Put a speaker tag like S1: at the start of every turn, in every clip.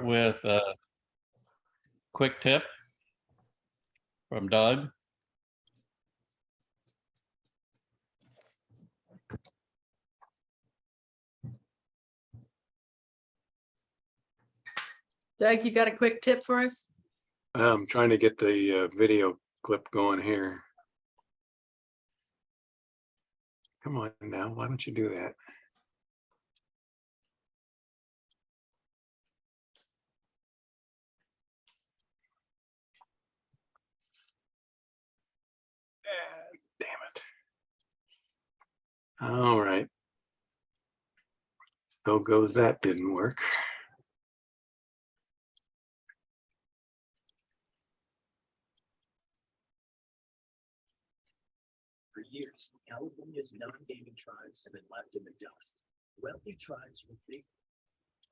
S1: with a quick tip from Doug.
S2: Doug, you got a quick tip for us?
S3: I'm trying to get the video clip going here. Come on now, why don't you do that? Damn it. All right. So goes that didn't work.
S4: For years, California's non-gaming tribes have been left in the dust. Wealthy tribes with big.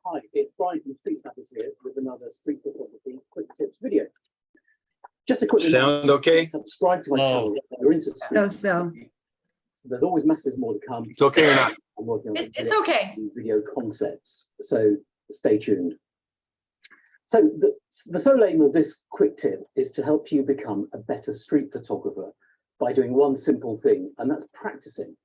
S4: Hi, it's Brian from Street Snappers here with another Street Photography Quick Tips video. Just a quick
S3: Sound okay?
S4: Subscribe to my channel if you're into street
S2: Oh, so
S4: photography. There's always masses more to come.
S3: It's okay or not?
S4: I'm working on
S2: it's okay.
S4: video concepts, so stay tuned. So the sole aim of this quick tip is to help you become a better street photographer by doing one simple thing, and that's practicing.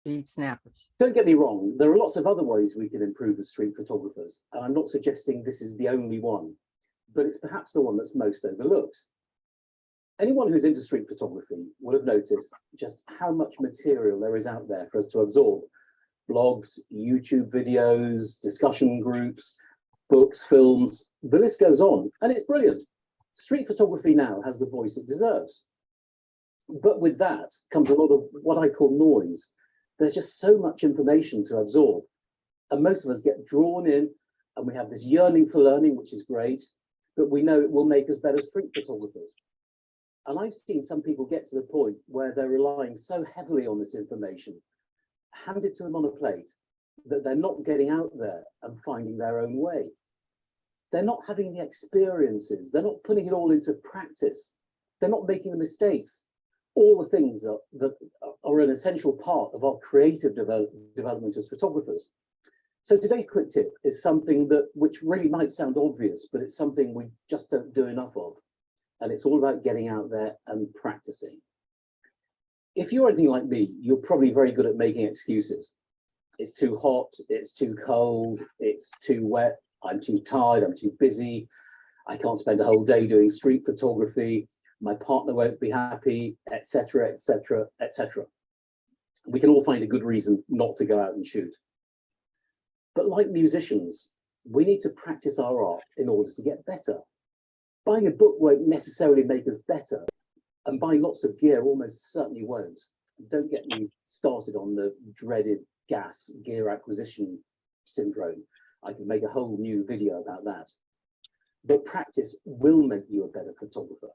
S2: Street snappers.
S4: Don't get me wrong, there are lots of other ways we can improve as street photographers, and I'm not suggesting this is the only one, but it's perhaps the one that's most overlooked. Anyone who's into street photography will have noticed just how much material there is out there for us to absorb. Blogs, YouTube videos, discussion groups, books, films, the list goes on, and it's brilliant. Street photography now has the voice it deserves. But with that comes a lot of what I call noise. There's just so much information to absorb. And most of us get drawn in, and we have this yearning for learning, which is great, but we know it will make us better street photographers. And I've seen some people get to the point where they're relying so heavily on this information, handed to them on a plate, that they're not getting out there and finding their own way. They're not having the experiences. They're not putting it all into practice. They're not making the mistakes. All the things that are an essential part of our creative development as photographers. So today's quick tip is something which really might sound obvious, but it's something we just don't do enough of. And it's all about getting out there and practicing. If you're anything like me, you're probably very good at making excuses. It's too hot, it's too cold, it's too wet, I'm too tired, I'm too busy, I can't spend a whole day doing street photography, my partner won't be happy, etc., etc., etc. We can all find a good reason not to go out and shoot. But like musicians, we need to practice our art in order to get better. Buying a book won't necessarily make us better, and buying lots of gear almost certainly won't. Don't get me started on the dreaded GAS, gear acquisition syndrome. I could make a whole new video about that. But practice will make you a better photographer.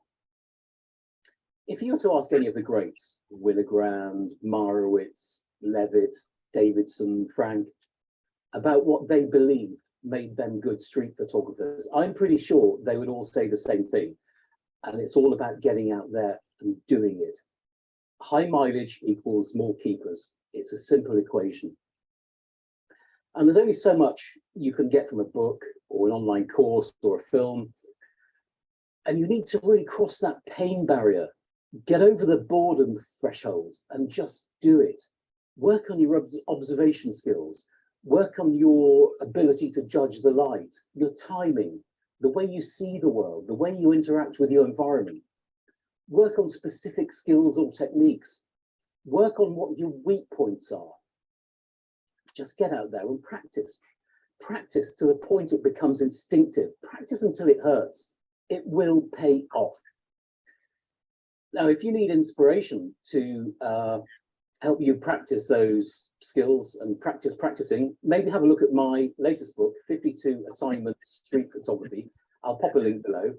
S4: If you were to ask any of the greats, Winogrand, Marowitz, Levitt, Davidson, Frank, about what they believed made them good street photographers, I'm pretty sure they would all say the same thing. And it's all about getting out there and doing it. High mileage equals more keepers. It's a simple equation. And there's only so much you can get from a book or an online course or a film. And you need to really cross that pain barrier, get over the boredom threshold and just do it. Work on your observation skills, work on your ability to judge the light, your timing, the way you see the world, the way you interact with your environment. Work on specific skills or techniques. Work on what your weak points are. Just get out there and practice. Practice to the point it becomes instinctive. Practice until it hurts. It will pay off. Now, if you need inspiration to help you practice those skills and practicing, maybe have a look at my latest book, 52 Assignments Street Photography. I'll pop a link below.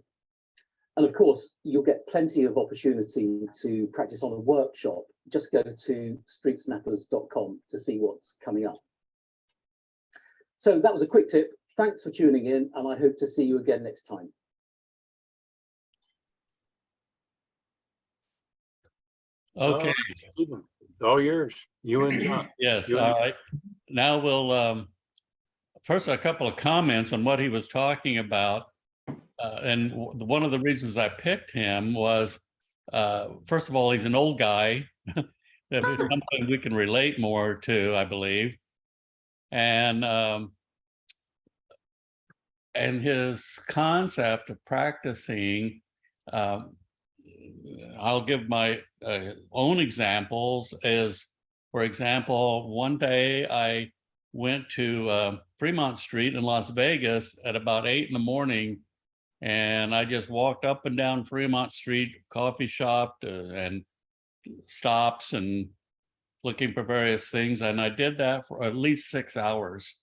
S4: And of course, you'll get plenty of opportunity to practice on a workshop. Just go to streetsnappers.com to see what's coming up. So that was a quick tip. Thanks for tuning in, and I hope to see you again next time.
S1: Okay.
S3: Stephen. All yours, you and John.
S1: Yes,
S3: You
S1: all
S3: and-
S1: right. Now we'll, first, a couple of comments on what he was talking about. One of the reasons I picked him was, first of all, he's an old guy. That is something we can relate more to, I believe. And his concept of practicing, I'll give my own examples. Is, for example, one day I went to Fremont Street in Las Vegas at about 8 in the morning, and I just walked up and down Fremont Street, coffee shop and stops and looking for various things. And I did that for at least 6 hours.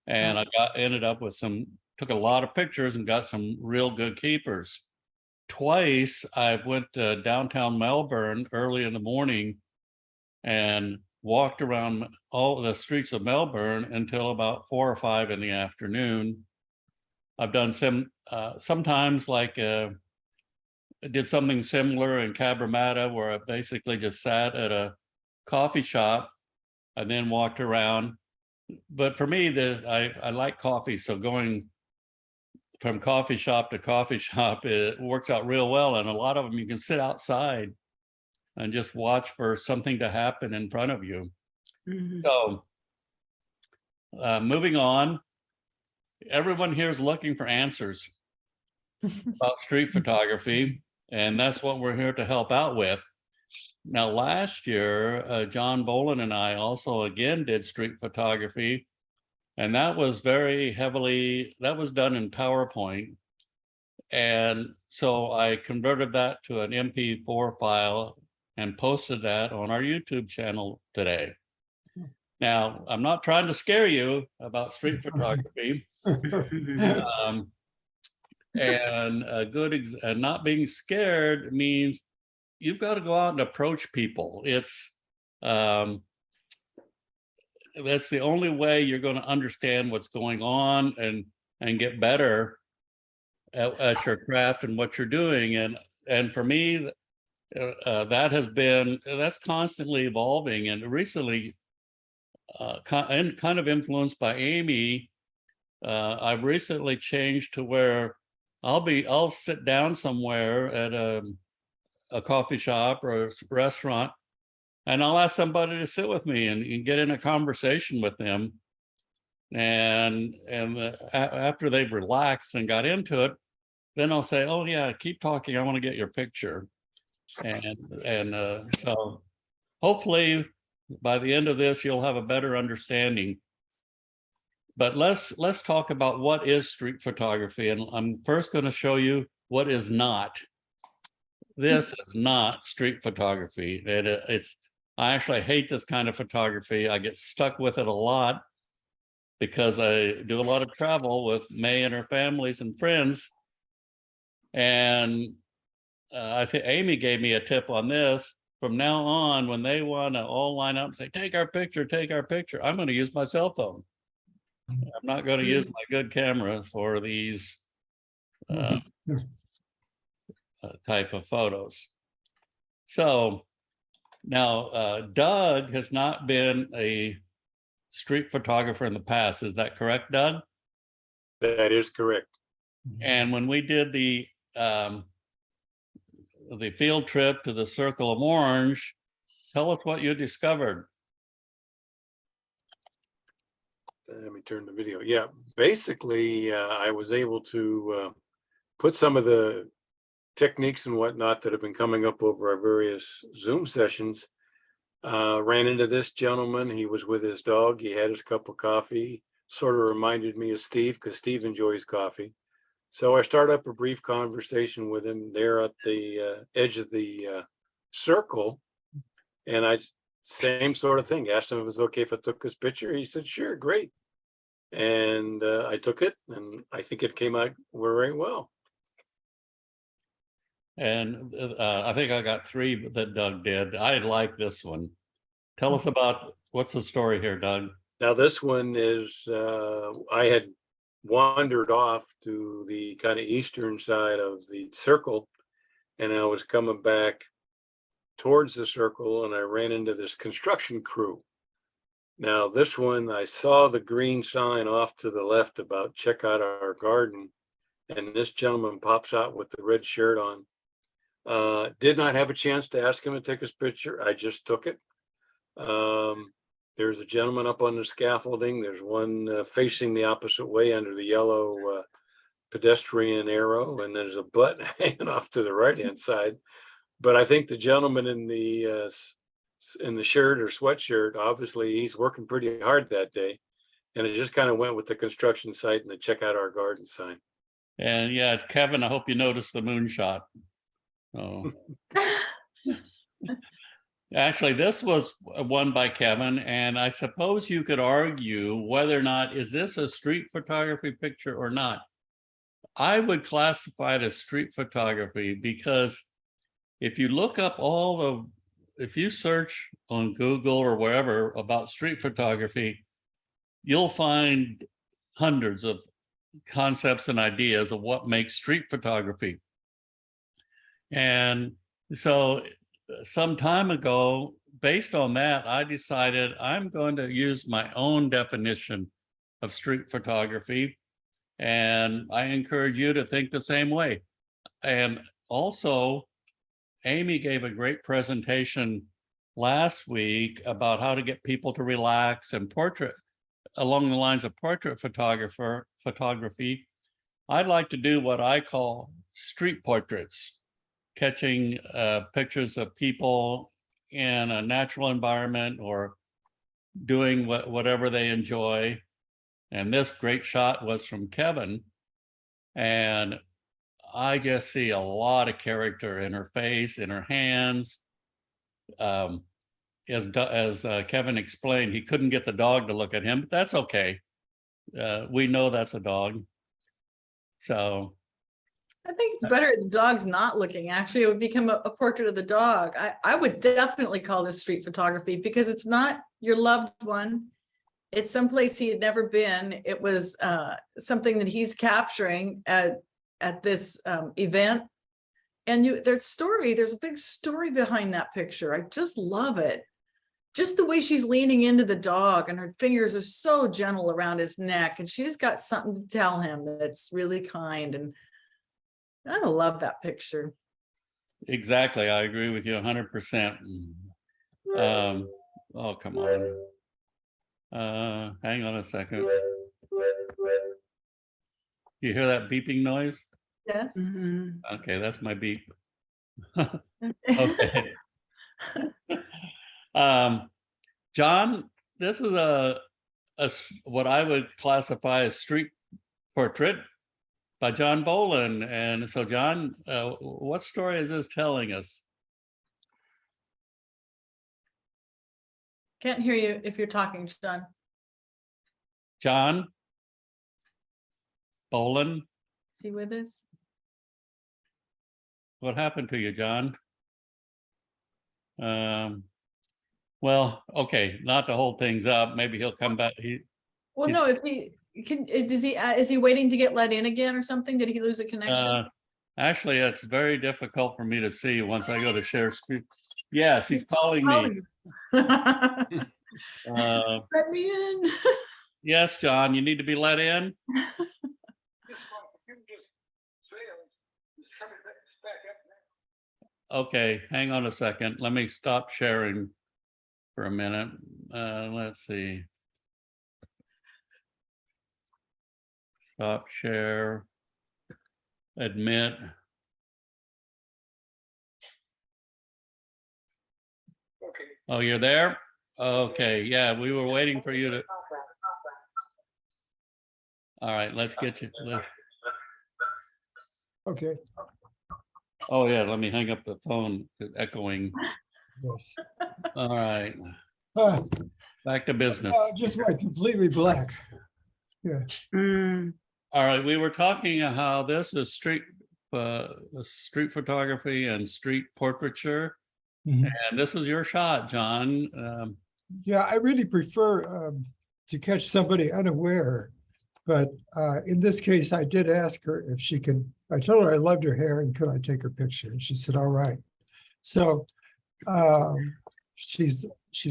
S1: And I ended up with took a lot of pictures and got some real good keepers. Twice I went to downtown Melbourne early in the morning and walked around all the streets of Melbourne until about 4 or 5 in the afternoon. I've done sometimes like I did something similar in Cabramatta, where I basically just sat at a coffee shop and then walked around. But for me, I like coffee, so going from coffee shop to coffee shop, it works out real well. And a lot of them you can sit outside and just watch for something to happen in front of you.
S2: Mhm.
S1: So moving on, everyone here is looking for answers about street photography, and that's what we're here to help out with. Now, last year, John Boland and I also again did street photography, and that was that was done in PowerPoint. And so I converted that to an MP4 file and posted that on our YouTube channel today. Now, I'm not trying to scare you about street photography. And not being scared means you've got to go out and approach people. That's the only way you're going to understand what's going on and get better at your craft and what you're doing. And for me, that's constantly evolving. And recently, kind of influenced by Amy, I've recently changed to where I'll sit down somewhere at a coffee shop or a restaurant, and I'll ask somebody to sit with me and get in a conversation with them. And after they've relaxed and got into it, then I'll say, "Oh yeah, keep talking. I want to get your picture." And so hopefully by the end of this, you'll have a better understanding. But let's talk about what is street photography. And I'm first going to show you what is not. This is not street photography. I actually hate this kind of photography. I get stuck with it a lot because I do a lot of travel with May and her families and friends. And I think Amy gave me a tip on this. From now on, when they want to all line up and say, take our picture, I'm going to use my cell phone. I'm not going to use my good camera for these type of photos. So now Doug has not been a street photographer in the past. Is that correct, Doug?
S3: That is correct.
S1: And when we did the field trip to the Circle of Orange, tell us what you discovered.
S3: Let me turn the video. Yeah, basically, I was able to put some of the techniques and whatnot that have been coming up over our various Zoom sessions. Ran into this gentleman. He was with his dog. He had his cup of coffee. Sort of reminded me of Steve because Steve enjoys coffee. So I started up a brief conversation with him there at the edge of the circle. And same sort of thing. Asked him if it was okay if I took this picture. He said, sure, great. And I took it, and I think it came out very well.
S1: And I think I got 3 that Doug did. I like this one. Tell us about what's the story here, Doug?
S3: Now this one is, I had wandered off to the kind of eastern side of the circle, and I was coming back towards the circle and I ran into this construction crew. Now, this one, I saw the green sign off to the left about check out our garden. And this gentleman pops out with the red shirt on. Did not have a chance to ask him to take his picture. I just took it. There's a gentleman up on the scaffolding. There's one facing the opposite way under the yellow pedestrian arrow, and there's a button hanging off to the right-hand side. But I think the gentleman in the shirt or sweatshirt, obviously he's working pretty hard that day. And it just kind of went with the construction site and the check out our garden sign.
S1: And yeah, Kevin, I hope you noticed the moonshot. Oh. Actually, this was one by Kevin, and I suppose you could argue whether or not, is this a street photography picture or not? I would classify it as street photography because if you look up if you search on Google or wherever about street photography, you'll find hundreds of concepts and ideas of what makes street photography. And so some time ago, based on that, I decided I'm going to use my own definition of street photography. And I encourage you to think the same way. And also, Amy gave a great presentation last week about how to get people to relax and portrait along the lines of portrait photography. I'd like to do what I call street portraits, catching pictures of people in a natural environment or doing whatever they enjoy. And this great shot was from Kevin. And I just see a lot of character in her face, in her hands. As Kevin explained, he couldn't get the dog to look at him, but that's okay. We know that's a dog. So
S2: I think it's better if the dog's not looking. Actually, it would become a portrait of the dog. I would definitely call this street photography because it's not your loved one. It's someplace he had never been. It was something that he's capturing at this event. And there's a big story behind that picture. I just love it. Just the way she's leaning into the dog and her fingers are so gentle around his neck. And she's got something to tell him that's really kind. And I love that picture.
S1: exactly, I agree with you 100%. Oh, come on. Hang on a second. You hear that beeping noise?
S2: Yes.
S1: Okay, that's my beep. Okay. John, this is what I would classify as street portrait by John Boland. And so John, what story is this telling us?
S2: Can't hear you if you're talking, John.
S1: John Boland,
S2: Is he with us?
S1: what happened to you, John? Well, okay, not to hold things up. Maybe he'll come back.
S2: Well, no, if he can, is he waiting to get let in again or something? Did he lose a connection?
S1: Actually, it's very difficult for me to see once I go to share screen. Yes, he's calling me.
S2: Let me in.
S1: Yes, John, you need to be let in. Okay, hang on a second. Let me stop sharing for a minute. Let's see. Stop share. Admit. Oh, you're there? Okay, yeah, we were waiting for you to. All right, let's get you.
S5: Okay.
S1: Oh, yeah, let me hang up the phone, it's echoing.
S5: Yes.
S1: All right,
S5: Uh,
S1: back to business.
S5: Just went completely black. Yeah.
S1: All right, we were talking how this is street photography and street portraiture.
S5: Mhm.
S1: And this is your shot, John.
S5: Yeah, I really prefer to catch somebody unaware. But in this case, I did ask her if she could, I told her I loved her hair and could I take her picture? And she said, all right. So She's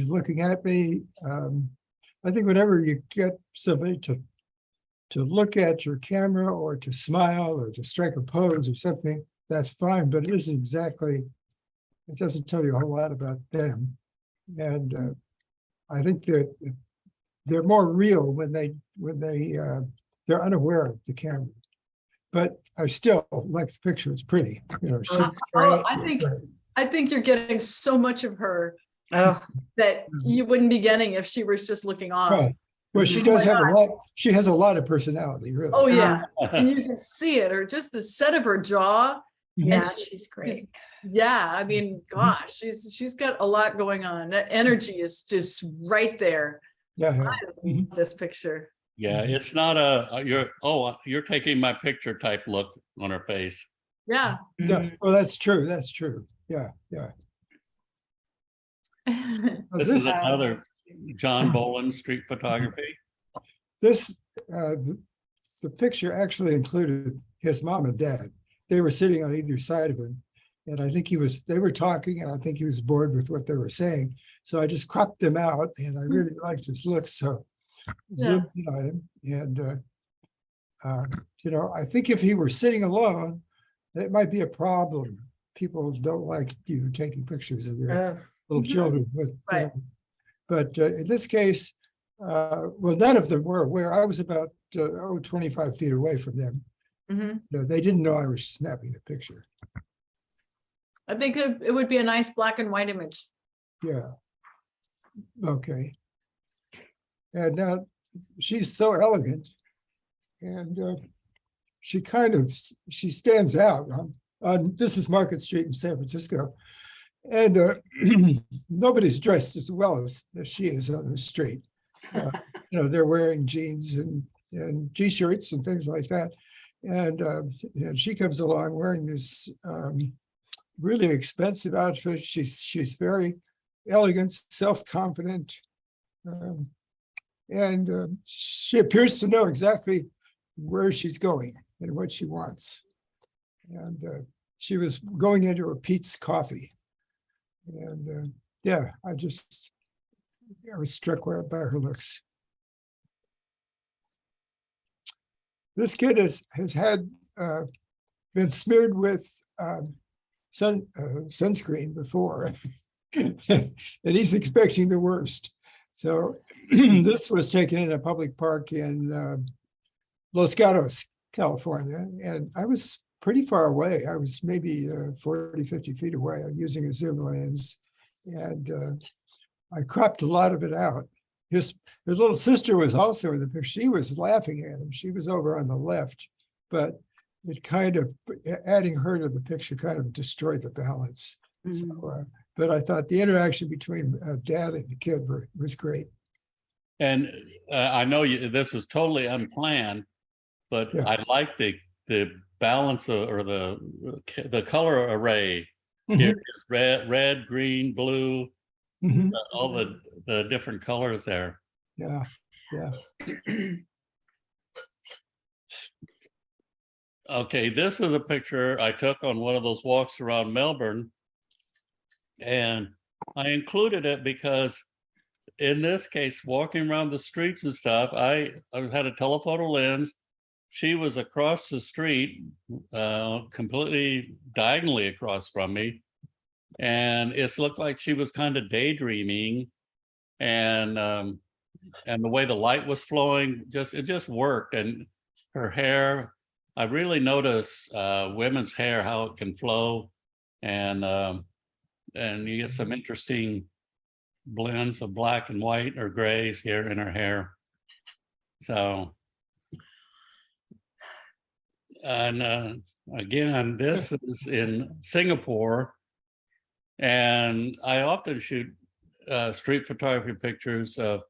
S5: looking at me. I think whenever you get somebody to look at your camera or to smile or to strike a pose or something, that's fine, but it isn't exactly, it doesn't tell you a whole lot about them. And I think that they're more real when they're unaware of the camera. But I still like the picture. It's pretty, you know. she's-
S2: Oh, I think you're getting so much of her
S6: Oh,
S2: that you wouldn't be getting if she was just looking off.
S5: Right. Well, she
S2: Oh
S5: does
S2: my
S5: have a lot, she has a lot of personality, really.
S2: Oh, yeah, and you can see it, or just the set of her jaw.
S6: yeah,
S2: And
S6: she's great.
S2: Yeah, I mean, gosh, she's got a lot going on. That energy is just right there.
S5: Yeah, yeah. Mhm.
S2: This picture.
S1: Yeah, it's not you're taking my picture type look on her face.
S2: Yeah.
S5: No, well, that's true. That's true. Yeah, yeah.
S1: This is another John Boland street photography.
S5: This, the picture actually included his mom and dad. They were sitting on either side of him. And I think they were talking, and I think he was bored with what they were saying. So I just cropped them out, and I really liked his look, so zoomed in on him. And, you know, I think if he were sitting alone, it might be a problem. People don't like you taking pictures of your
S6: Oh,
S5: little children, but,
S2: Right.
S5: but in this case, well, none of them were aware. I was about 25 feet away from them.
S2: Mhm.
S5: No, they didn't know I was snapping the picture.
S2: I think it would be a nice black and white image.
S5: Yeah. Okay. And now she's so elegant, and she stands out on this is Market Street in San Francisco, and nobody's dressed as well as she is on the street. You know, they're wearing jeans and t-shirts and things like that, and she comes along wearing this really expensive outfit. She's very elegant, self-confident, and she appears to know exactly where she's going and what she wants. And she was going into a Pete's Coffee, and yeah, I was struck by her looks. This kid has had been smeared with sunscreen before, and he's expecting the worst. So this was taken in a public park in Los Gatos, California, and I was pretty far away. I was maybe 40, 50 feet away. I'm using a zoom lens, and I cropped a lot of it out. His little sister was also in the picture. She was laughing at him. She was over on the left, but it kind of, adding her to the picture kind of destroyed the balance. So, but I thought the interaction between dad and the kid was great.
S1: And I know this is totally unplanned, but
S5: Yeah.
S1: I like the balance or the color array.
S5: Mhm.
S1: Here is red, green, blue,
S5: Mhm.
S1: all the different colors there.
S5: Yeah, yeah.
S1: Okay, this is a picture I took on one of those walks around Melbourne. And I included it because in this case, walking around the streets and stuff, I had a telephoto lens. She was across the street, completely diagonally across from me. And it looked like she was kind of daydreaming. And the way the light was flowing, it just worked. And her hair, I really notice women's hair, how it can flow. And you get some interesting blends of black and white or grays here in her hair. So, and again, this is in Singapore, and I often shoot street photography pictures of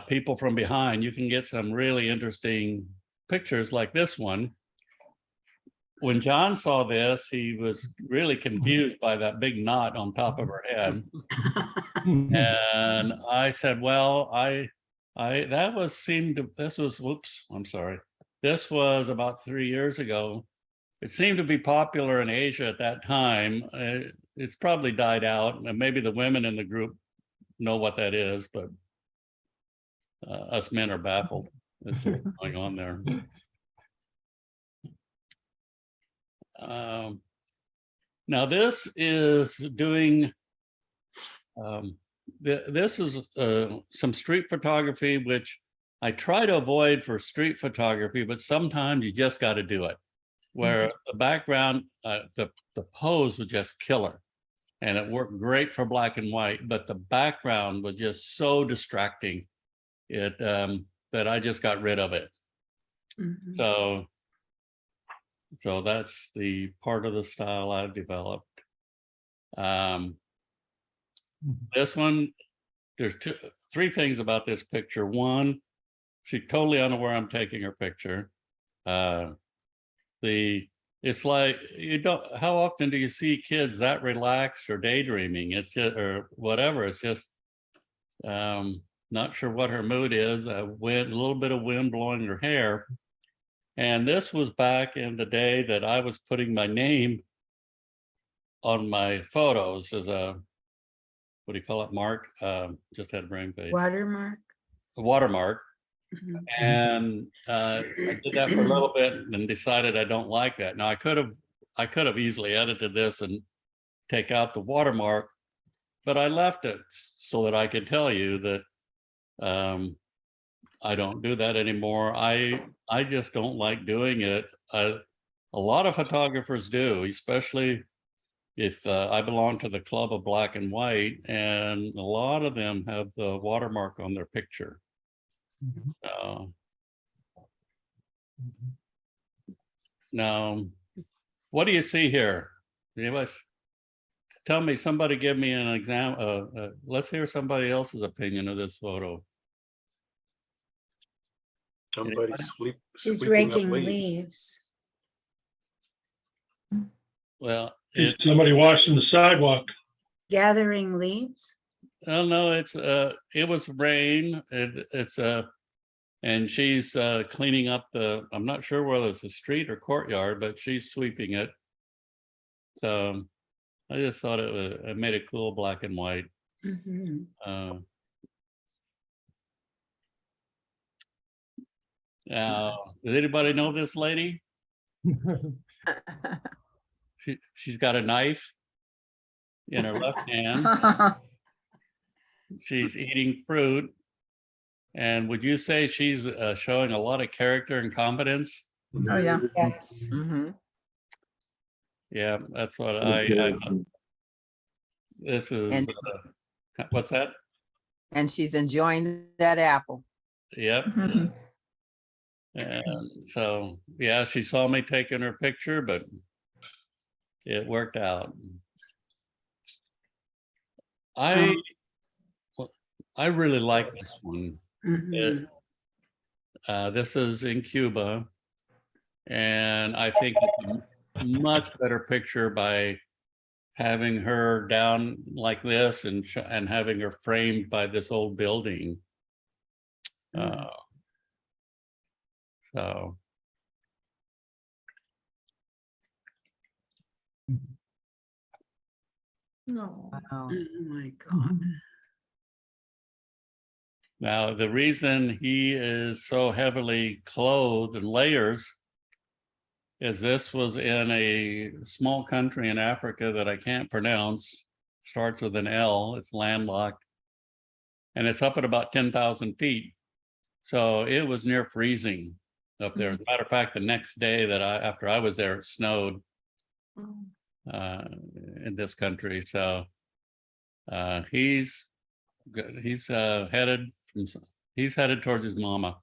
S1: people from behind. You can get some really interesting pictures like this one. When John saw this, he was really confused by that big knot on top of her head. And I said, well, this was about 3 years ago. It seemed to be popular in Asia at that time. it's probably died out, and maybe the women in the group know what that is, but us men are baffled as to what's going on there. Now this is doing, this is some street photography, which I try to avoid for street photography, but sometimes you just got to do it. Where the background, the pose was just killer. And it worked great for black and white, but the background was just so distracting that I just got rid of it.
S2: Mhm.
S1: So that's the part of the style I've developed. This one, there's three things about this picture. One, she's totally unaware I'm taking her picture. It's like, you don't, how often do you see kids that relaxed or daydreaming? It's just, or whatever, it's just, not sure what her mood is. Wind, a little bit of wind blowing her hair. And this was back in the day that I was putting my name on my photos as a, what do you call it, mark? Just had a brain fade.
S2: Watermark.
S1: A watermark.
S2: Mhm.
S1: And I did that for a little bit and decided I don't like that. Now I could have easily edited this and take out the watermark, but I left it so that I could tell you that I don't do that anymore. I just don't like doing it. A lot of photographers do, especially if I belong to the Club of Black and White, and a lot of them have the watermark on their picture. Now, what do you see here? Anybody tell me, somebody give me an example. Let's hear somebody else's opinion of this photo.
S3: Somebody
S6: She's
S3: sweeping up
S6: raking
S3: leaves.
S6: leaves.
S1: Well,
S7: Is
S1: it's,
S7: somebody washing the sidewalk?
S6: Gathering leaves.
S1: oh no, it's it was rain. It's and she's cleaning up the, I'm not sure whether it's a street or courtyard, but she's sweeping it. So I just thought it made it cool, black and white.
S6: Mhm.
S1: Now, does anybody know this lady? She's got a knife in her left hand. She's eating fruit. And would you say she's showing a lot of character and confidence?
S6: Oh, yeah. Yes.
S1: Yeah, that's what this is,
S8: And-
S1: what's that?
S8: And she's enjoying that apple.
S1: Yep.
S6: Mhm.
S1: And so, yeah, she saw me taking her picture, but it worked out. I really like this one.
S6: Mhm.
S1: This is in Cuba. And I think it's a much better picture by having her down like this and having her framed by this old building. So.
S2: No.
S8: Wow.
S2: Oh my God.
S1: Now, the reason he is so heavily clothed in layers is this was in a small country in Africa that I can't pronounce, starts with an L, it's landlocked, and it's up at about 10,000 feet. So it was near freezing up there. As a matter of fact, the next day that after I was there, it snowed in this country. So he's headed towards his mama.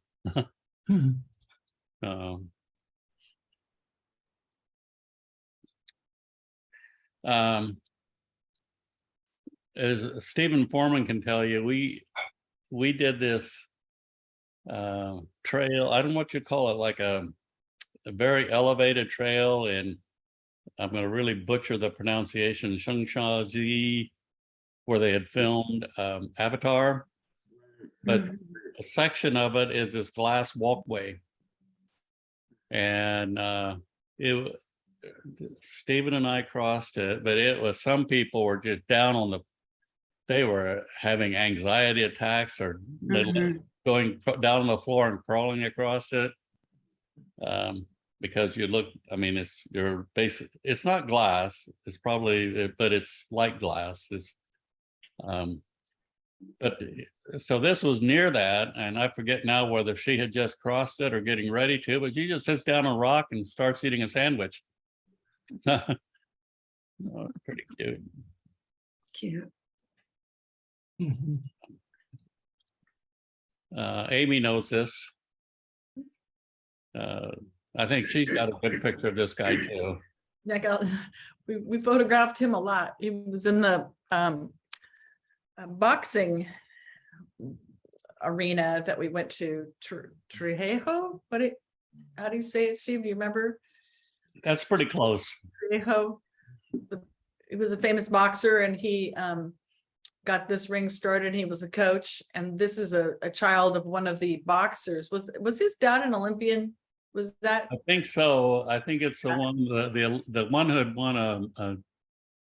S1: As Stephen Foreman can tell you, we did this trail. I don't know what you call it, like a very elevated trail, and I'm going to really butcher the pronunciation, Shungshazi, where they had filmed Avatar, but a section of it is this glass walkway, and it Stephen and I crossed it, but it was, some people were just down on the, they were having anxiety attacks or going down on the floor and crawling across it. Because you look, I mean, it's your basic, it's not glass, it's probably, but it's like glass. It's, but so this was near that, and I forget now whether she had just crossed it or getting ready to, but she just sits down on a rock and starts eating a sandwich. Oh, pretty cute.
S6: Cute.
S5: Mhm.
S1: Amy knows this. I think she's got a good picture of this guy too.
S2: Yeah, we photographed him a lot. He was in the boxing arena that we went to, Trejo. How do you say it, Steve? Do you remember?
S1: That's pretty close.
S2: Trejo. He was a famous boxer, and he got this ring started. He was the coach, and this is a child of one of the boxers. Was his dad an Olympian? Was that?
S1: I think so. I think it's the one, the one who had won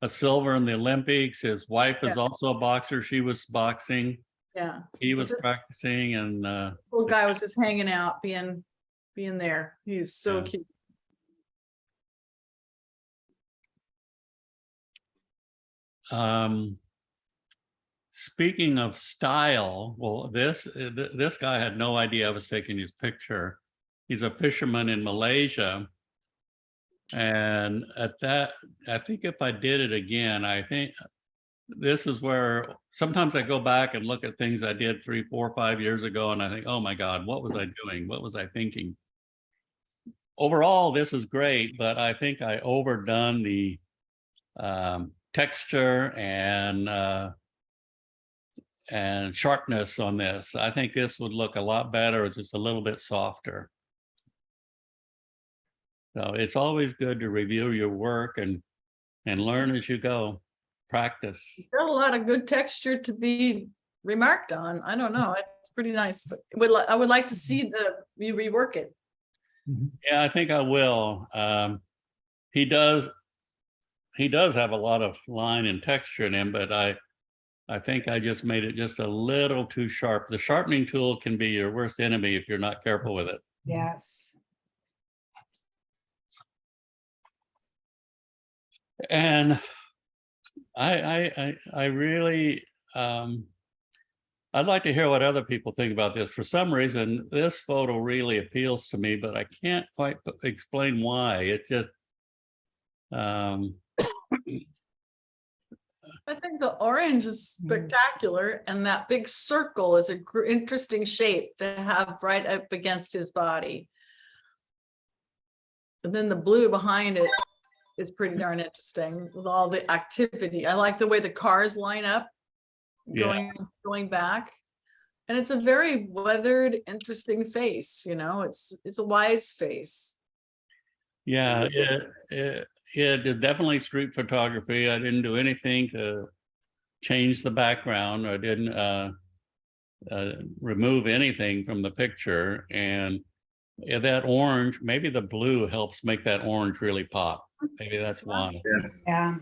S1: a silver in the Olympics. His wife is
S2: Yeah.
S1: also a boxer. She was boxing.
S2: Yeah.
S1: He was
S2: This
S1: practicing, and
S2: little guy was just hanging out, being there. He's so
S1: Yeah.
S2: cute.
S1: speaking of style, well, this guy had no idea I was taking his picture. He's a fisherman in Malaysia. And at that, I think if I did it again, I think this is where sometimes I go back and look at things I did 3, 4, 5 years ago, and I think, oh my God, what was I doing? What was I thinking? Overall, this is great, but I think I overdone the texture and sharpness on this. I think this would look a lot better. It's just a little bit softer. So it's always good to review your work and learn as you go. Practice.
S2: Got a lot of good texture to be remarked on. I don't know. It's pretty nice, but I would like to see you rework it.
S1: Yeah, I think I will. He does have a lot of line and texture in him, but I think I just made it just a little too sharp. The sharpening tool can be your worst enemy if you're not careful with it.
S6: Yes.
S1: And I really, I'd like to hear what other people think about this. For some reason, this photo really appeals to me, but I can't quite explain why. It just,
S2: I think the orange is spectacular, and that big circle is an interesting shape to have right up against his body. And then the blue behind it is pretty darn interesting with all the activity. I like the way the cars line up, going back. And it's a very weathered, interesting face, it's a wise face.
S1: yeah, it is definitely street photography. I didn't do anything to change the background. I didn't remove anything from the picture. And that orange, maybe the blue helps make that orange really pop. Maybe that's why.
S7: Yes.
S6: Yeah.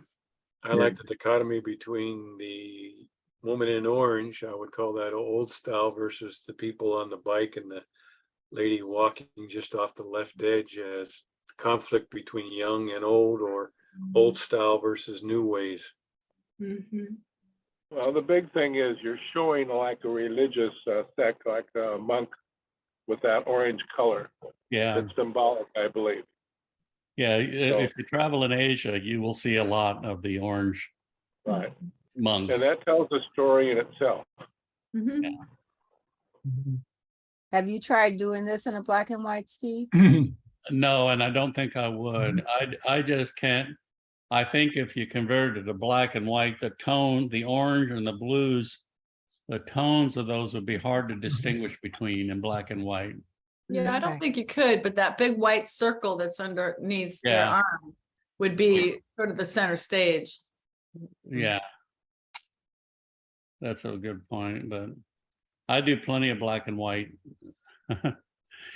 S3: I like the dichotomy between the woman in orange, I would call that old style, versus the people on the bike and the lady walking just off the left edge as conflict between young and old, or old style versus new ways.
S6: Mhm.
S7: Well, the big thing is you're showing like a religious sect, like a monk with that orange color.
S1: Yeah.
S7: It's symbolic, I believe.
S1: Yeah, if you travel in Asia, you will see a lot of the orange
S7: Right.
S1: monks.
S7: And that tells a story in itself.
S2: Mhm.
S8: Have you tried doing this in a black and white, Steve?
S1: No, and I don't think I would. I just can't. I think if you convert it to black and white, the tone, the orange and the blues, the tones of those would be hard to distinguish between in black and white.
S2: Yeah, I don't
S8: Okay.
S2: think you could, but that big white circle that's underneath their
S1: Yeah.
S2: arm would be sort of the center stage.
S1: Yeah. That's a good point, but I do plenty of black and white.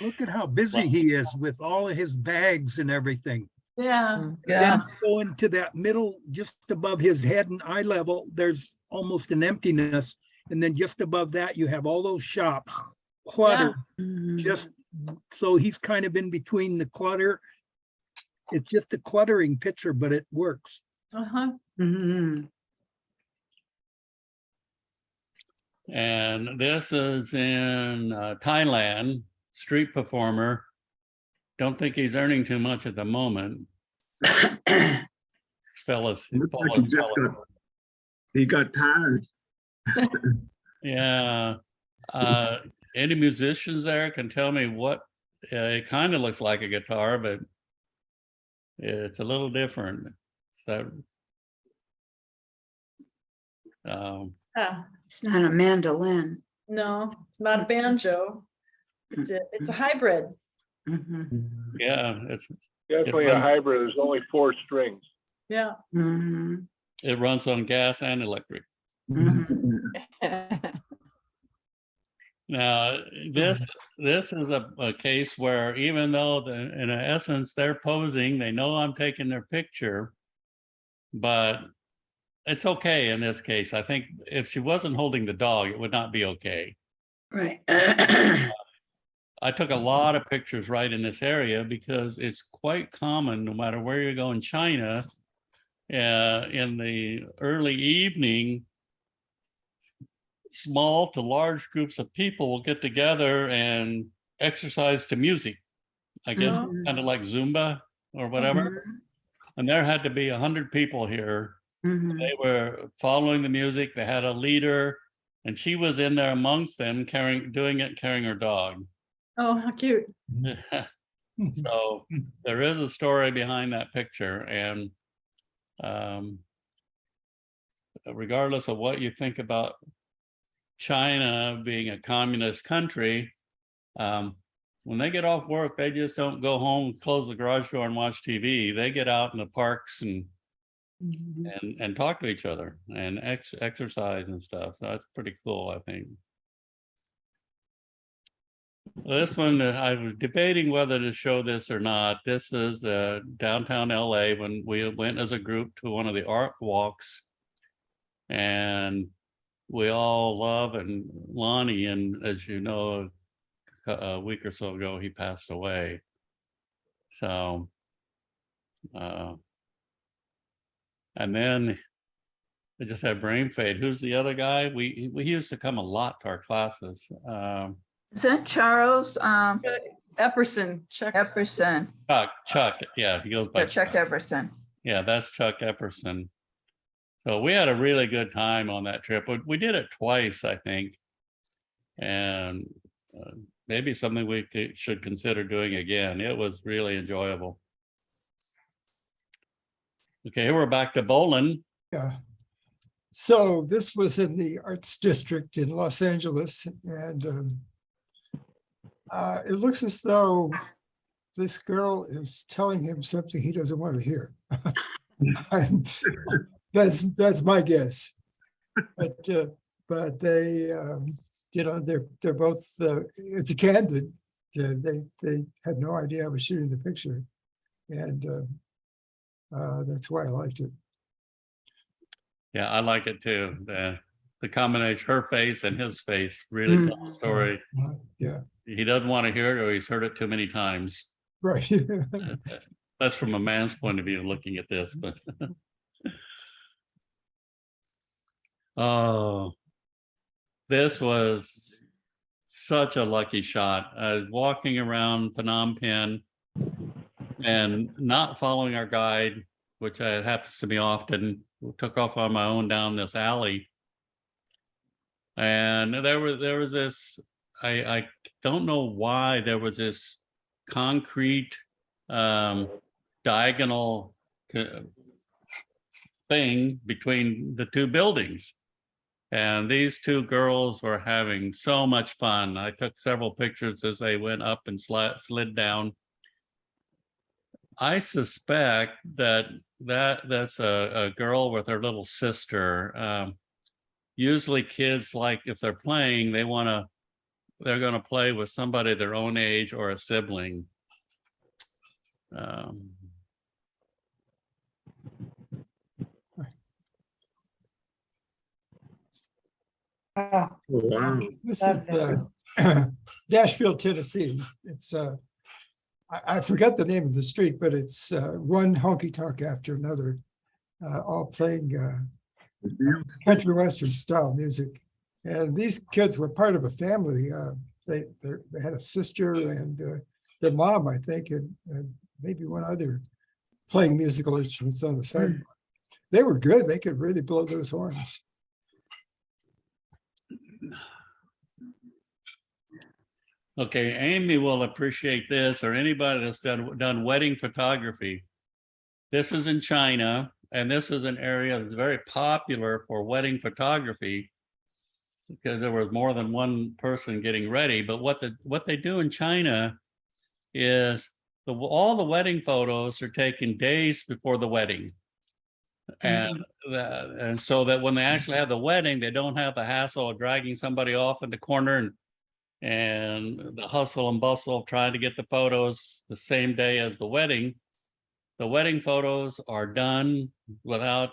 S9: Look at how busy he is with all of his bags and everything.
S2: Yeah.
S6: Yeah.
S9: Go into that middle, just above his head and eye level, there's almost an emptiness. And then just above that, you have all those shops cluttered,
S6: Mhm.
S9: just so he's kind of in between the clutter. It's just a cluttering picture, but it works.
S2: Uh-huh.
S6: Mhm.
S1: And this is in Thailand, street performer. Don't think he's earning too much at the moment. Fellas.
S10: Looks like he got tired.
S1: Yeah. Any musicians there can tell me what, it kind of looks like a guitar, but it's a little different. So,
S2: Yeah.
S6: It's not a mandolin.
S2: No, it's not a banjo. It's a hybrid.
S6: Mhm.
S1: yeah,
S7: Definitely a hybrid. There's only 4 strings.
S2: Yeah.
S6: Mhm.
S1: it runs on gas and electric.
S6: Mhm.
S1: Now, this is a case where even though in essence they're posing, they know I'm taking their picture, but it's okay in this case. I think if she wasn't holding the dog, it would not be okay.
S6: Right.
S1: I took a lot of pictures right in this area because it's quite common, no matter where you go in China, in the early evening, small to large groups of people will get together and exercise to music. I guess
S2: Mhm.
S1: kind of like Zumba or whatever. And there had to be 100 people here.
S6: Mhm.
S1: They were following the music. They had a leader, and she was in there amongst them, carrying her dog.
S2: Oh, how cute.
S1: So there is a story behind that picture, and regardless of what you think about China being a communist country, when they get off work, they just don't go home, close the garage door, and watch TV. They get out in the parks and talk to each other and exercise and stuff. So that's pretty cool, I think. This one, I was debating whether to show this or not. This is downtown LA when we went as a group to one of the art walks. And we all love and Lonnie, and as you know, a week or so ago, he passed away. So, and then I just had brain fade. Who's the other guy? He used to come a lot to our classes.
S6: Is that Charles
S2: Epperson. Chuck.
S6: Epperson?
S1: Chuck, yeah, he goes by
S6: Chuck Epperson.
S1: Yeah, that's Chuck Epperson. So we had a really good time on that trip. We did it twice, I think. And maybe something we should consider doing again. It was really enjoyable. Okay, we're back to Bolin.
S5: Yeah. So this was in the Arts District in Los Angeles, and it looks as though this girl is telling him something he doesn't want to hear. That's my guess. But they, they're both. It's a candid. They had no idea I was shooting the picture, and that's why I liked it.
S1: Yeah, I like it too. The combination, her face and his face, really tell the story.
S5: Yeah.
S1: He doesn't want to hear it, or he's heard it too many times.
S5: Right.
S1: That's from a man's point of view looking at this, but oh, this was such a lucky shot. I was walking around Phnom Penh and not following our guide, which happens to me often, took off on my own down this alley. And there was this, I don't know why there was this concrete diagonal thing between the two buildings. And these two girls were having so much fun. I took several pictures as they went up and slid down. I suspect that's a girl with her little sister. Usually kids, like if they're playing, they're gonna play with somebody their own age or a sibling.
S10: Wow.
S5: This is Nashville, Tennessee. It's I forgot the name of the street, but it's one honky tonk after another, all playing country western style music. And these kids were part of a family. They had a sister and their mom, I think, and maybe one other playing musical instruments on the side. They were good. They could really blow those horns.
S1: Okay, Amy will appreciate this, or anybody that's done wedding photography. This is in China, and this is an area that's very popular for wedding photography because there was more than one person getting ready. But what they do in China is all the wedding photos are taken days before the wedding. And so that when they actually have the wedding, they don't have the hassle of dragging somebody off in the corner and the hustle and bustle of trying to get the photos the same day as the wedding. The wedding photos are done without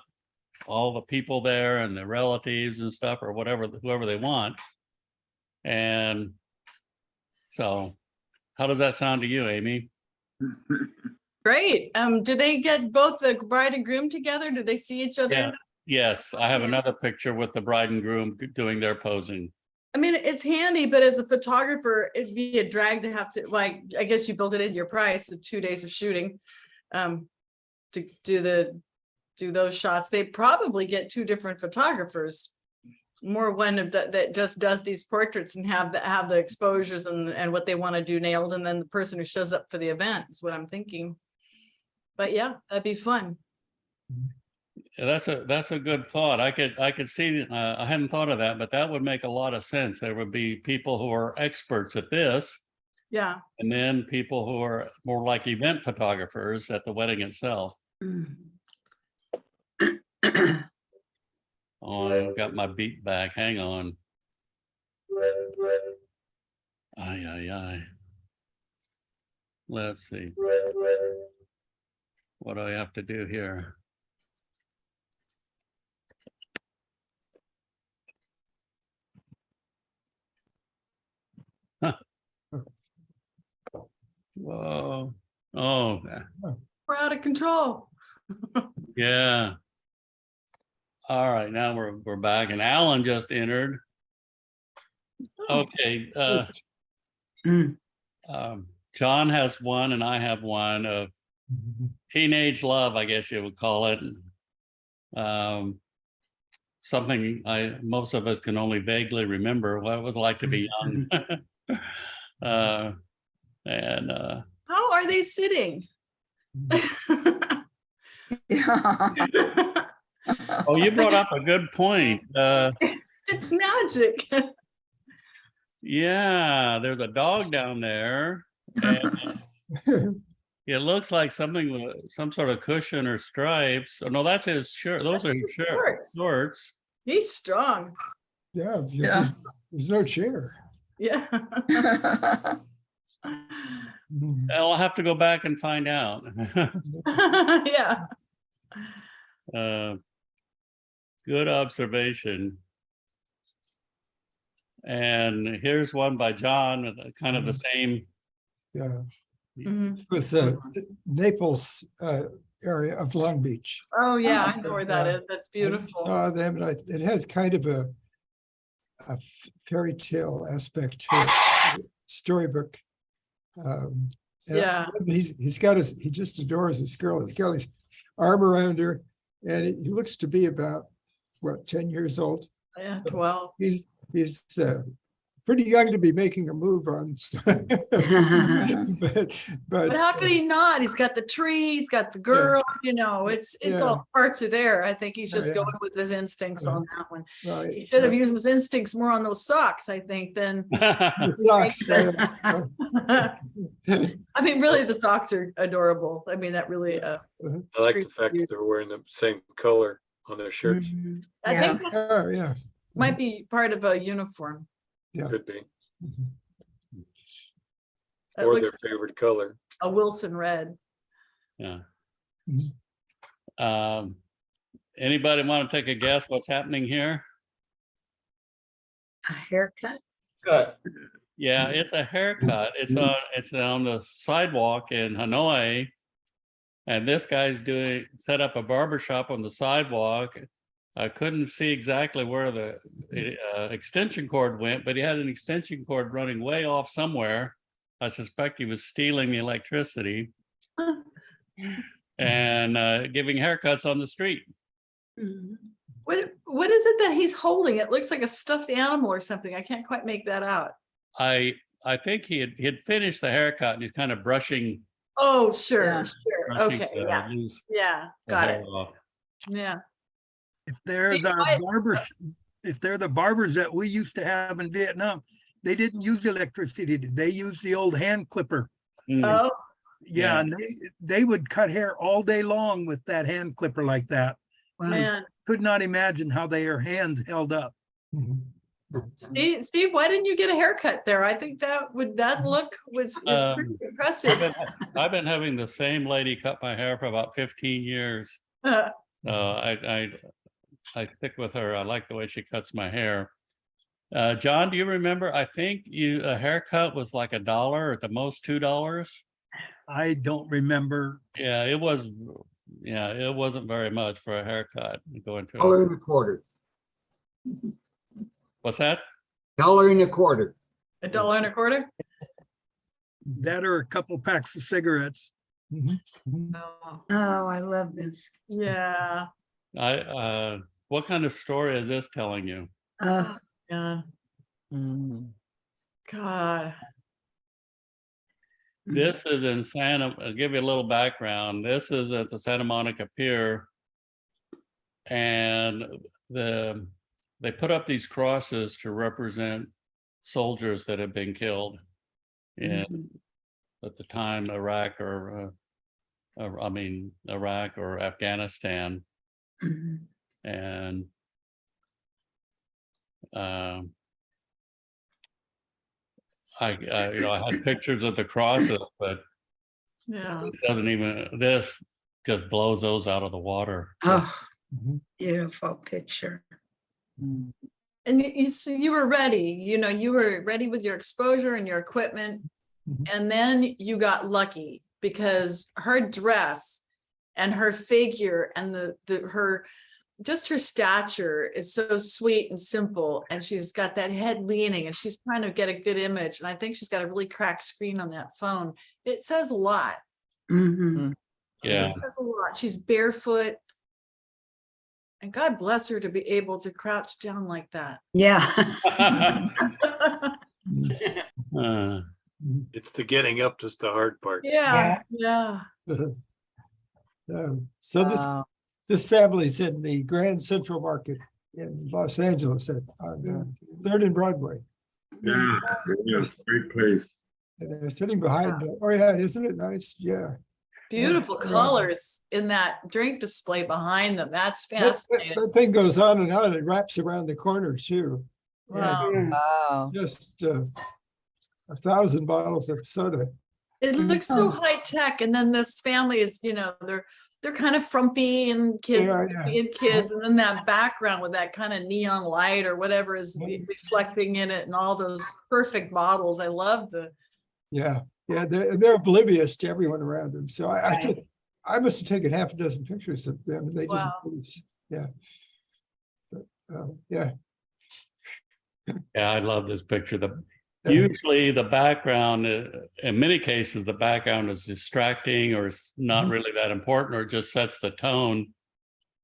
S1: all the people there and the relatives and stuff, or whatever, whoever they want. And so how does that sound to you, Amy?
S2: Great. Do they get both the bride and groom together? Do they see each other?
S1: Yeah. Yes, I have another picture with the bride and groom doing their posing.
S2: I mean, it's handy, but as a photographer, it'd be a drag to have to, like, I guess you built it into your price, the 2 days of shooting, to do those shots. They probably get two different photographers, more one of that just does these portraits and have the exposures and what they want to do nailed, and then the person who shows up for the event is what I'm thinking. But yeah, that'd be fun.
S1: That's a good thought. I could see, I hadn't thought of that, but that would make a lot of sense. There would be people who are experts at this,
S2: Yeah.
S1: and then people who are more like event photographers at the wedding itself. Oh, I've got my beat back. Hang on. Ay. Let's see. What do I have to do here? Whoa. Oh,
S2: We're out of control.
S1: yeah. All right, now we're back, and Alan just entered. Okay. John has one, and I have one of teenage love, I guess you would call it. Something most of us can only vaguely remember what it was like to be young.
S2: How are they sitting?
S1: Oh, you brought up a good point.
S2: It's magic.
S1: Yeah, there's a dog down there, and it looks like something with some sort of cushion or stripes. Oh no, that's his shirt. Those are his shorts.
S2: He's strong.
S5: Yeah,
S6: Yeah.
S5: there's no chair.
S2: Yeah.
S1: I'll have to go back and find out.
S2: Yeah.
S1: Good observation. And here's one by John with kind of the same.
S5: Yeah,
S2: Mhm.
S5: it was Naples area of Long Beach.
S2: Oh, yeah, I know where that is. That's
S5: I
S2: beautiful.
S5: saw them, and it has kind of a fairy tale aspect to it, storybook. And
S2: Yeah.
S5: he just adores this girl. He's got his arm around her, and he looks to be about, what, 10 years old?
S2: Yeah, 12.
S5: He's pretty young to be making a move on. But
S2: But how could he not? He's got the tree, he's got the girl, it's
S5: Yeah.
S2: all parts are there. I think he's just
S5: Yeah.
S2: going with his instincts on that one.
S5: right,
S2: He should have used his instincts more on those socks, I think, than.
S5: Socks,
S2: I mean, really, the socks are adorable. I mean, that really.
S3: I like the fact that they're wearing the same color on their shirts.
S2: I think that
S5: Oh, yeah.
S2: might be part of a uniform.
S5: Yeah.
S3: Could be,
S2: That
S3: or
S2: looks
S3: their favorite color.
S2: a Wilson red.
S1: Yeah.
S5: Mhm.
S1: Anybody want to take a guess what's happening here?
S6: A haircut?
S1: Yeah, it's a haircut. It's on the sidewalk in Hanoi. And this guy's set up a barber shop on the sidewalk. I couldn't see exactly where the extension cord went, but he had an extension cord running way off somewhere. I suspect he was stealing the electricity and giving haircuts on the street.
S2: What is it that he's holding? It looks like a stuffed animal or something. I can't quite make that out.
S1: I think he had finished the haircut and he's kind of brushing.
S2: Oh, sure,
S6: Yeah.
S2: sure.
S1: brushing
S2: Okay,
S1: the
S2: yeah,
S1: loose
S2: yeah, got
S1: hair
S2: it.
S1: off.
S2: Yeah.
S9: If they're
S2: Steve,
S9: the barbers, if they're the barbers that we used to have in Vietnam, they didn't use electricity. They used the old hand clipper.
S1: Mm.
S2: Oh,
S9: Yeah,
S1: Yeah.
S9: and they would cut hair all day long with that hand clipper like that.
S2: man.
S9: Could not imagine how their hands held up.
S5: Mhm.
S2: Steve, why didn't you get a haircut there? I think that look is pretty impressive.
S1: I've been having the same lady cut my hair for about 15 years. I stick with her. I like the way she cuts my hair. John, do you remember? I think a haircut was like $1 or at the most $2.
S9: I don't remember.
S1: Yeah, it was. Yeah, it wasn't very much for a haircut. Going to
S10: Dollar and a quarter.
S1: what's that?
S10: Dollar and a quarter.
S2: $1.25?
S9: That or a couple packs of cigarettes.
S5: Mhm. Mhm.
S6: Oh, I love this.
S2: Yeah,
S1: What kind of story is this telling you?
S6: Oh,
S2: yeah. God.
S1: This is in I'll give you a little background. This is at the Santa Monica Pier. And they put up these crosses to represent soldiers that have been killed in, at the time, Iraq or Afghanistan.
S6: mhm.
S1: And I had pictures of the crosses, but
S2: Yeah.
S1: it doesn't even, this just blows those out of the water.
S6: Oh,
S5: Mhm.
S6: beautiful picture.
S2: And you were ready, you were ready with your exposure and your equipment.
S5: Mhm.
S2: And then you got lucky because her dress and her figure and her stature is so sweet and simple. And she's got that head leaning and she's trying to get a good image. And I think she's got a really cracked screen on that phone. It says a lot.
S6: Mhm.
S1: Yeah.
S2: It says a lot. She's barefoot. And God bless her to be able to crouch down like that.
S6: Yeah.
S1: Uh,
S3: It's the getting up that's the hard part.
S2: Yeah, yeah.
S5: So this family's in the Grand Central Market in Los Angeles on 3rd and Broadway.
S10: Yeah, yes, great place.
S5: And they're sitting behind, oh yeah, isn't it nice? Yeah.
S2: Beautiful
S5: Yeah.
S2: colors in that drink display behind them. That's
S5: That
S2: fascinating.
S5: thing goes on and on. It wraps around the corner too.
S2: Wow.
S8: Wow.
S5: Just 1,000 bottles of soda.
S2: It looks so high tech. And then this family is, they're kind of frumpy and kids, and then that background with that kind of neon light or whatever is reflecting in it and all those perfect bottles. I love
S5: Yeah, they're oblivious to everyone around them. So I must have taken half a dozen pictures of them. And they didn't.
S2: Wow.
S5: notice. Yeah. But, yeah.
S1: Yeah, I love this picture. Usually the background, in many cases, the background is distracting or it's not really that important, or it just sets the tone.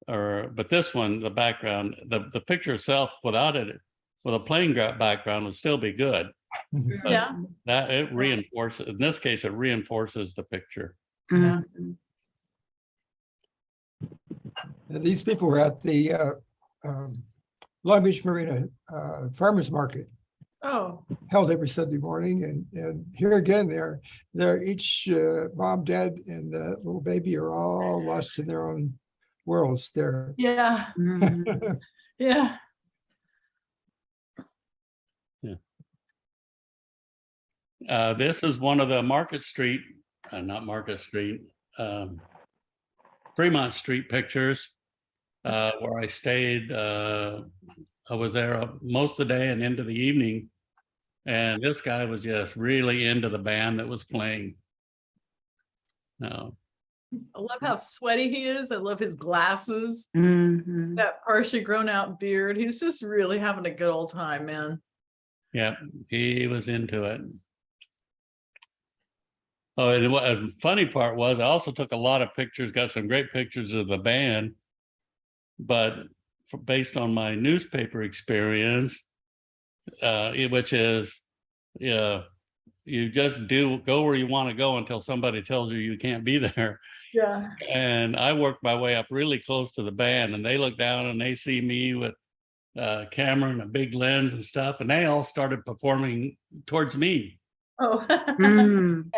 S1: But this one, the background, the picture itself without it, with a plain background would still be good.
S5: Mhm.
S1: But
S2: Yeah.
S1: that it reinforces, in this case, it reinforces the picture.
S6: Mhm.
S5: And these people were at the Long Beach Marina Farmers Market,
S2: Oh,
S5: held every Sunday morning. And here again, they're each mom, dad, and the little baby are all lost in their own worlds there.
S2: yeah,
S6: Mhm.
S2: yeah.
S1: This is one of the Fremont Street pictures, where I stayed I was there most of the day and into the evening. And this guy was just really into the band that was playing. No,
S2: I love how sweaty he is. I love his glasses,
S6: Mhm.
S2: that partially grown out beard. He's just really having a good old time, man.
S1: yeah, he was into it. Oh, and what a funny part was, I also took a lot of pictures, got some great pictures of the band. But based on my newspaper experience, which is, yeah, you just go where you want to go until somebody tells you you can't be there.
S2: Yeah.
S1: And I worked my way up really close to the band, and they look down and they see me with a camera and a big lens and stuff, and they all started performing towards me.
S2: Oh.
S6: Mm.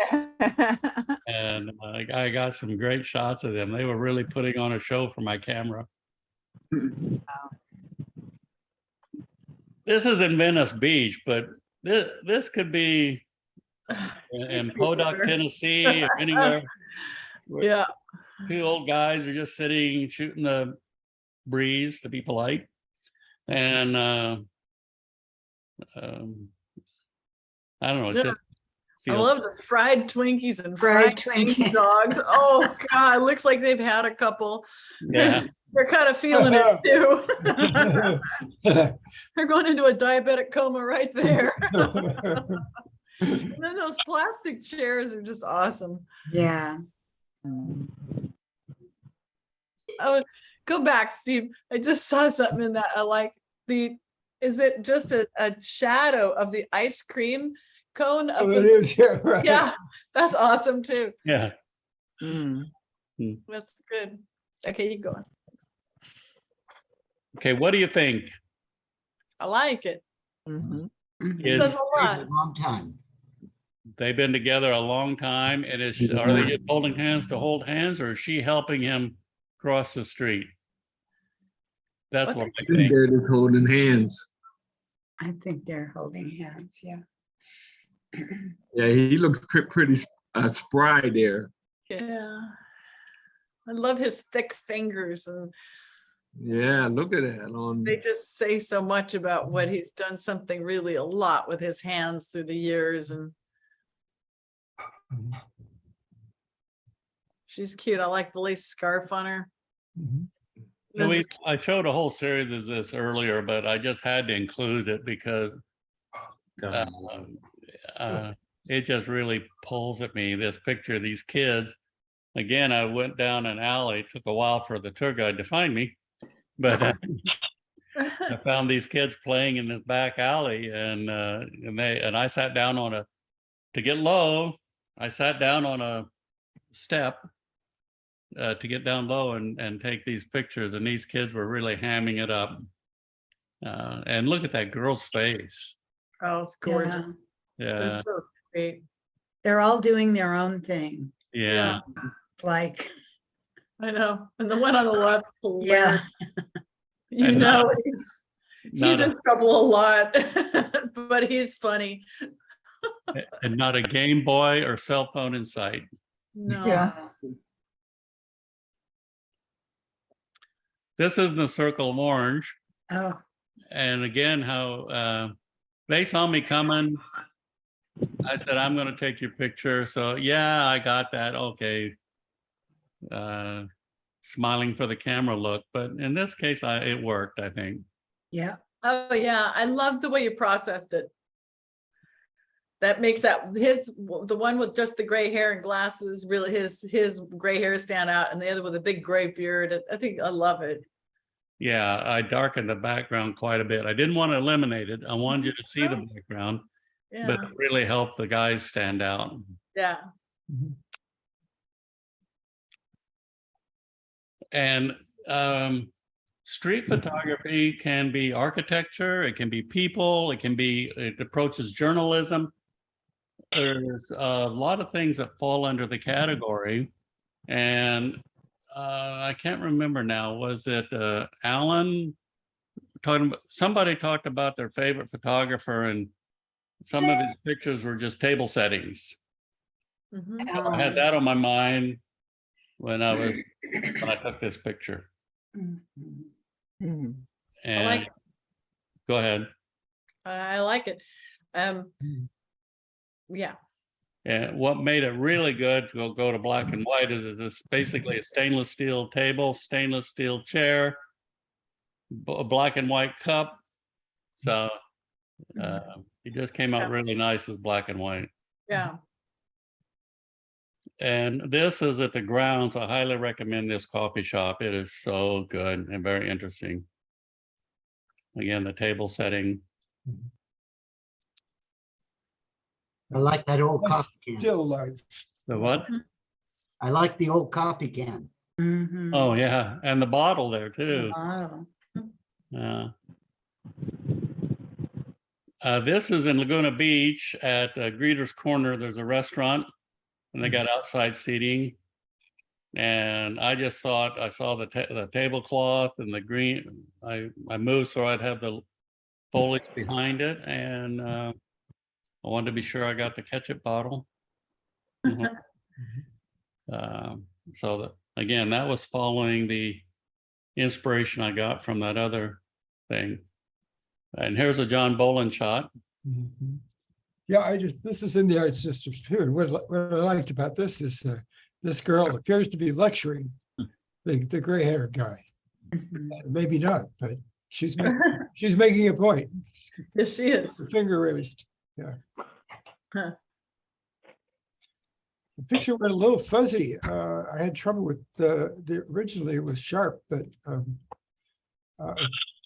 S1: And I got some great shots of them. They were really putting on a show for my camera. This is in Venice Beach, but this could be in Podunk, Tennessee, or anywhere. where
S2: Yeah.
S1: Two old guys are just sitting, shooting the breeze, to be polite. And I don't know, it's
S2: Yeah.
S1: just
S2: I
S1: feels
S2: love the fried Twinkies and
S6: Fried
S2: fried
S6: Twinkie.
S2: dogs. Oh God, looks like they've had a couple.
S1: yeah.
S2: They're kind of feeling it too. They're going into a diabetic coma right there. And then those plastic chairs are just awesome.
S6: Yeah.
S2: I would go back, Steve. I just saw something in that. I like is it just a shadow of the ice cream cone?
S5: Oh, it is, yeah, right.
S2: Yeah, that's awesome too.
S1: Yeah.
S2: That's good. Okay, you go on.
S1: Okay, what do you think?
S2: I like it.
S6: Mhm.
S2: It says a lot.
S10: Long time.
S1: They've been together a long time, and are they just holding hands to hold hands, or is she helping him cross the street? That's
S2: What
S1: what I
S10: They're
S1: think.
S10: just holding hands.
S6: I think they're holding hands, yeah.
S10: Yeah, he looks pretty spry there.
S2: Yeah. I love his thick fingers, and
S10: Yeah, look at that on.
S2: they just say so much about what he's done something really a lot with his hands through the years. And she's cute. I like the lace scarf on her.
S5: Mhm.
S2: This is-
S1: I showed a whole series of this earlier, but I just had to include it because it just really pulls at me, this picture of these kids. Again, I went down an alley. It took a while for the tour guide to find me, but I found these kids playing in this back alley, and I sat down to get low. I sat down on a step to get down low and take these pictures, and these kids were really hamming it up. And look at that girl's face.
S2: Oh, it's gorgeous.
S6: Yeah.
S1: Yeah,
S2: It's so great.
S6: They're all doing their own thing,
S1: yeah.
S6: like,
S2: I know. And the one on the left is hilarious.
S6: yeah.
S2: You
S1: And
S2: know,
S1: not-
S2: he's
S1: Not
S2: in trouble a lot, but he's funny.
S1: and not a Game Boy or cell phone in sight.
S2: No.
S8: Yeah.
S1: This is the Circle of Orange.
S6: Oh,
S1: And again, how they saw me coming. I said, I'm going to take your picture. So yeah, I got that. Okay. Smiling for the camera look. But in this case, it worked, I think.
S6: yeah.
S2: Oh, yeah. I love the way you processed it. That makes the one with just the gray hair and glasses, really his gray hair stand out, and the other with a big gray beard. I think I love it.
S1: Yeah, I darkened the background quite a bit. I didn't want to eliminate it. I wanted you to see the background,
S2: Yeah.
S1: but it really helped the guys stand out.
S2: Yeah.
S1: And street photography can be architecture, it can be people, it approaches journalism. There's a lot of things that fall under the category. And I can't remember now, was it Alan somebody talked about their favorite photographer, and some of his pictures were just table settings.
S2: Mhm.
S1: I had that on my mind when I took this picture.
S6: Mhm.
S8: Mhm.
S2: I like
S1: And go ahead.
S2: I like it. Yeah,
S1: And what made it really good to go to black and white is it's basically a stainless steel table, stainless steel chair, a black and white cup. So it just came out really nice as black and white.
S2: yeah.
S1: And this is at the grounds. I highly recommend this coffee shop. It is so good and very interesting. Again, the table setting.
S11: I like that old
S5: I
S11: coffee can.
S5: Still life.
S1: The what?
S11: I like the old coffee can.
S6: Mhm.
S1: Oh, yeah. And the bottle there too.
S6: Wow.
S1: This is in Laguna Beach at Greeter's Corner. There's a restaurant and they got outside seating. And I just thought, I saw the tablecloth and the green, I moved so I'd have the foliage behind it. And I wanted to be sure I got the ketchup bottle. So that, again, that was following the inspiration I got from that other thing. And here's a John Boland shot.
S5: Mhm. Yeah, this is in the Arts District too. And what I liked about this is this girl appears to be lecturing the gray haired guy.
S6: Mhm.
S5: Maybe not, but she's making a point.
S2: Yes, she is.
S5: Her finger raised. Yeah.
S2: Huh.
S5: The picture went a little fuzzy. I had trouble with originally it was sharp, but a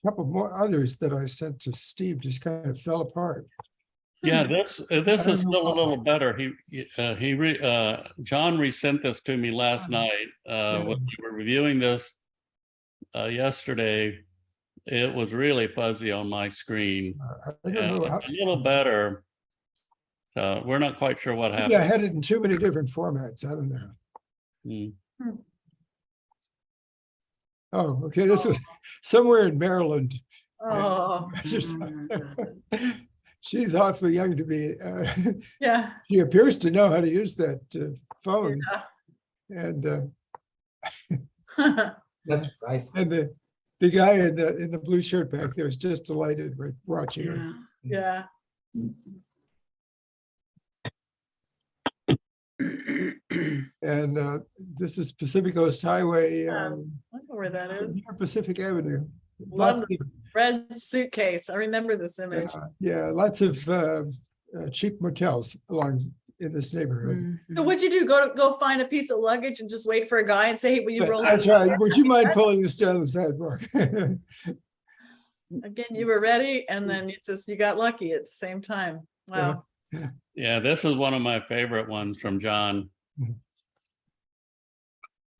S5: couple more others that I sent to Steve just kind of fell apart.
S1: Yeah, this is still a little better. John resent this to me last night. When we were reviewing this yesterday, it was really fuzzy on my screen.
S5: I don't
S1: And
S5: know
S1: it's
S5: how.
S1: a little better. So we're not quite sure what happened.
S5: Yeah, I had it in too many different formats. I don't know.
S1: Mm.
S5: Oh, okay. This was somewhere in Maryland.
S2: Oh,
S5: Just-
S6: Oh my God.
S5: She's awfully young to be.
S2: yeah.
S5: She appears to know how to use that phone. And
S11: That's priceless.
S5: and the guy in the blue shirt back there is just delighted with watching her.
S6: Yeah.
S2: Yeah.
S5: And this is Pacific Coast Highway,
S2: I know where that is.
S5: near Pacific Avenue.
S2: Love
S5: Lots
S2: Red suitcase. I remember this image.
S5: yeah, lots of cheap motels along in this neighborhood.
S6: Mhm.
S2: So what'd you do? Go find a piece of luggage and just wait for a guy and say, hey, will you roll?
S5: That's
S2: this
S5: right.
S2: over?"
S5: Would you mind pulling this down the sidewalk?
S2: Again, you were ready and then you got lucky at the same time. Wow.
S1: Yeah, this is one of my favorite ones from John.
S5: Mhm.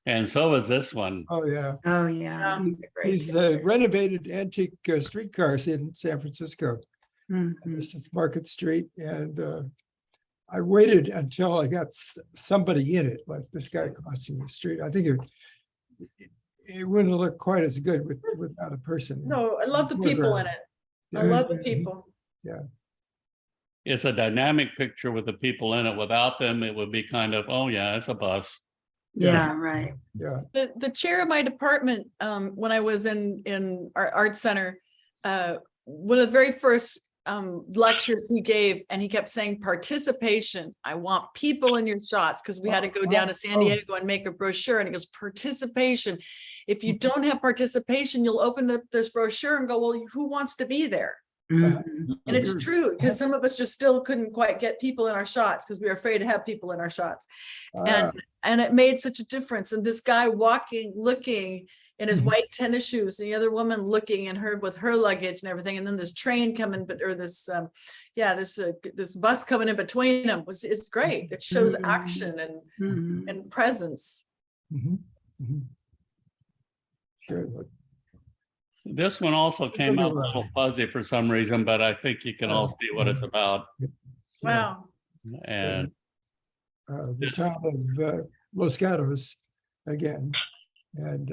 S1: And so is this one.
S5: Oh, yeah.
S6: Oh, yeah. these are great
S5: He's
S6: pictures.
S5: renovated antique streetcars in San Francisco.
S6: Mhm.
S5: This is Market Street, and I waited until I got somebody in it, like this guy crossing the street. I think it wouldn't look quite as good without a person.
S2: No, I love the people in it. I love the people.
S1: It's a dynamic picture with the people in it. Without them, it would be kind of, oh yeah, it's a bus.
S6: Yeah, right.
S5: Yeah,
S2: The chair of my department, when I was in our art center, one of the very first lectures he gave, and he kept saying participation. I want people in your shots, because we had to go down to San Diego and make a brochure, and he goes, participation. If you don't have participation, you'll open up this brochure and go, well, who wants to be there?
S6: Mhm.
S2: And it's true, because some of us just still couldn't quite get people in our shots because we were afraid to have people in our shots. And it made such a difference. And this guy walking, looking in his
S5: Mhm.
S2: white tennis shoes, and the other woman looking and her with her luggage and everything. And then this train coming, or this, this bus coming in between them it's great. It shows
S6: Mhm.
S2: action
S6: Mhm.
S2: and presence.
S5: Mhm, mhm. Sure, but
S1: This one also came out a little fuzzy for some reason, but I think you can all see what it's about.
S5: yeah,
S2: Wow.
S1: And
S5: the
S1: Yes.
S5: town of Los Gatos again, and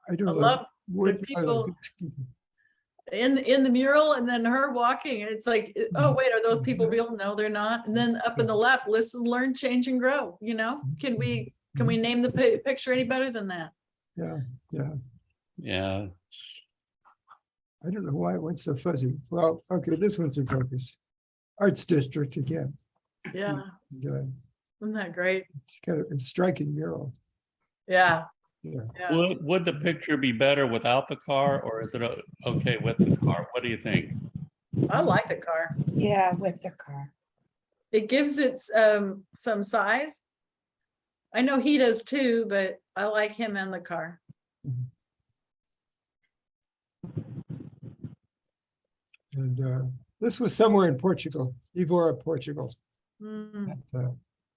S5: I don't
S2: I
S5: know.
S2: love
S5: would-
S2: people in the mural, and then her walking. It's like, oh, wait, are those people real? No, they're not. And then up in the left, listen, learn, change, and grow. Can we name the picture any better than that?
S5: Yeah, yeah.
S1: yeah,
S5: I don't know why it went so fuzzy. Well, okay, this one's in focus. Arts District again.
S2: Yeah,
S5: And,
S2: isn't that great?
S5: kind of a striking mural.
S2: Yeah.
S5: Yeah.
S2: Yeah.
S1: Would the picture be better without the car, or is it okay with the car? What do you think?
S2: I like the car.
S6: Yeah, with the car.
S2: It gives it some size. I know he does too, but I like him and the car.
S5: And this was somewhere in Portugal, Évora, Portugal.
S2: Mm,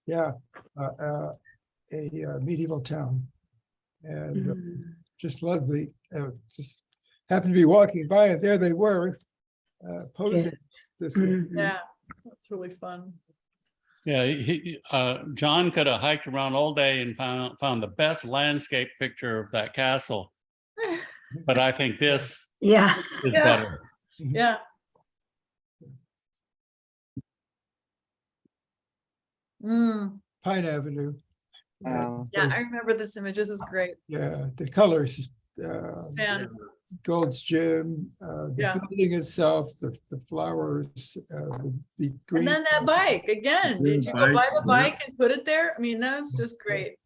S5: Yeah, a medieval town. And
S6: Mm.
S5: just lovely. Just happened to be walking by, and there they were posing. This
S6: Mhm.
S2: yeah, that's really fun.
S1: Yeah, John could have hiked around all day and found the best landscape picture of that castle. But I think this
S6: Yeah.
S1: is
S2: Yeah.
S1: better.
S2: Yeah. Mm,
S5: Pine Avenue.
S6: Oh.
S2: yeah,
S5: Those-
S2: I remember this image. This is great.
S5: Yeah, the colors,
S2: Yeah.
S5: Gold's Gym, the
S2: Yeah.
S5: building itself, the flowers, the green.
S2: And then that bike again. Did you go buy the bike and put it there? I mean, that's just great.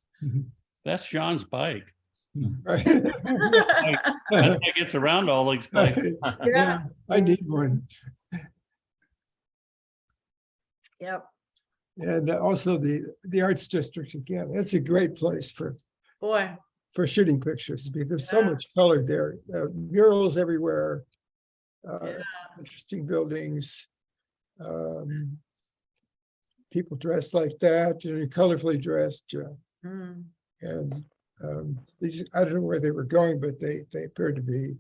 S1: That's John's bike.
S5: Right.
S1: That's how he gets around all these places.
S2: Yeah.
S5: I need one.
S2: Yep.
S5: And also the Arts District again, it's a great place for
S2: Boy.
S5: shooting pictures, because there's so
S2: Yeah.
S5: much color there, murals everywhere.
S2: Yeah.
S5: Interesting buildings. People dressed like that, colorfully dressed,
S2: Mm,
S5: and these, I don't know where they were going, but they appeared to be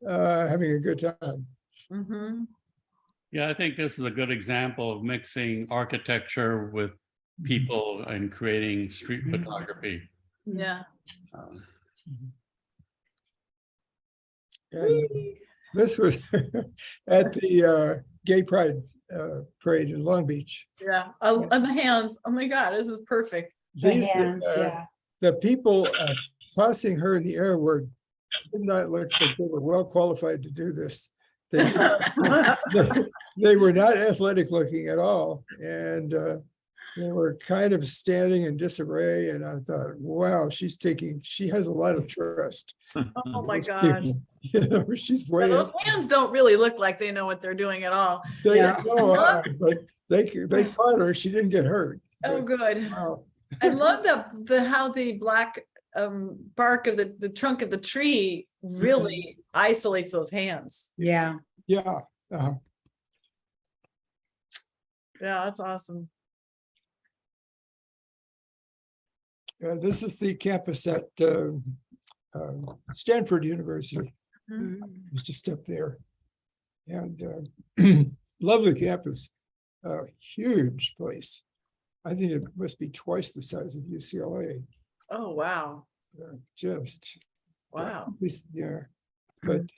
S5: having a good time.
S2: mhm.
S1: Yeah, I think this is a good example of mixing architecture with people and creating street photography.
S2: Yeah.
S1: Um,
S5: And this was at the Gay Pride Parade in Long Beach.
S2: Yeah. And the hands. Oh my God, this is perfect.
S6: The
S5: These,
S6: hands, yeah.
S5: the people tossing her in the air did not look like they were well qualified to do this. They were not athletic looking at all, and they were kind of standing in disarray. And I thought, wow, she has a lot of trust.
S2: Oh my
S5: Those
S2: gosh.
S5: people, she's
S2: Yeah,
S5: way
S2: those
S5: up.
S2: hands don't really look like they know what they're doing at all.
S5: They,
S6: Yeah.
S5: no, but they caught her. She didn't get hurt.
S2: Oh,
S5: But,
S2: good.
S5: wow.
S2: I love how the black bark of the trunk of the tree really isolates those hands.
S6: Yeah.
S5: Yeah.
S2: Yeah, that's awesome.
S5: This is the campus at Stanford University.
S2: Mhm.
S5: It's just up there. And lovely campus, huge place. I think it must be twice the size of UCLA.
S2: Oh, wow.
S5: Just,
S2: Wow.
S5: at least, yeah, but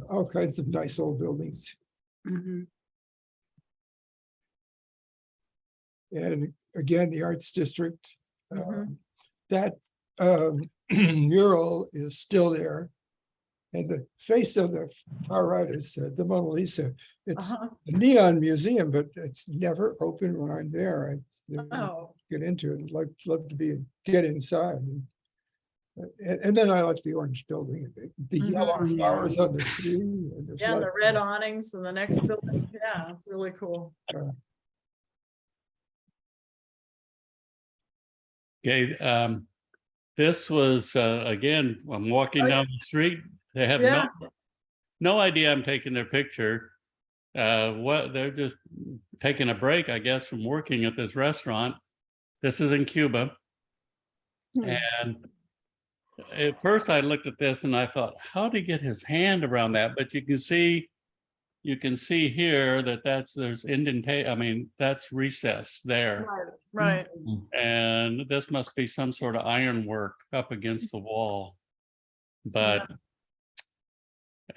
S5: all kinds of nice old buildings.
S6: Mhm.
S5: And again, the Arts District,
S2: Mhm.
S5: that mural is still there. And the face of the far right is the Mona Lisa. It's
S2: Uh-huh.
S5: a neon museum, but it's never open when I'm there. I never
S2: Oh,
S5: get into it. I'd love to get inside. And then I like the orange building, the yellow
S6: Mhm, yeah.
S5: flowers on the tree. And there's
S2: yeah,
S5: like-
S2: the red awnings in the next building. Yeah, it's really cool.
S1: Okay, this was, again, I'm walking
S2: Oh, yeah.
S1: down the street. They have
S2: Yeah.
S1: no idea I'm taking their picture. They're just taking a break, I guess, from working at this restaurant. This is in Cuba.
S6: Hmm.
S1: And at first I looked at this and I thought, how did he get his hand around that? But you can see here that there's indentation, I mean, that's recessed there.
S2: Right.
S1: And this must be some sort of ironwork up against the wall. But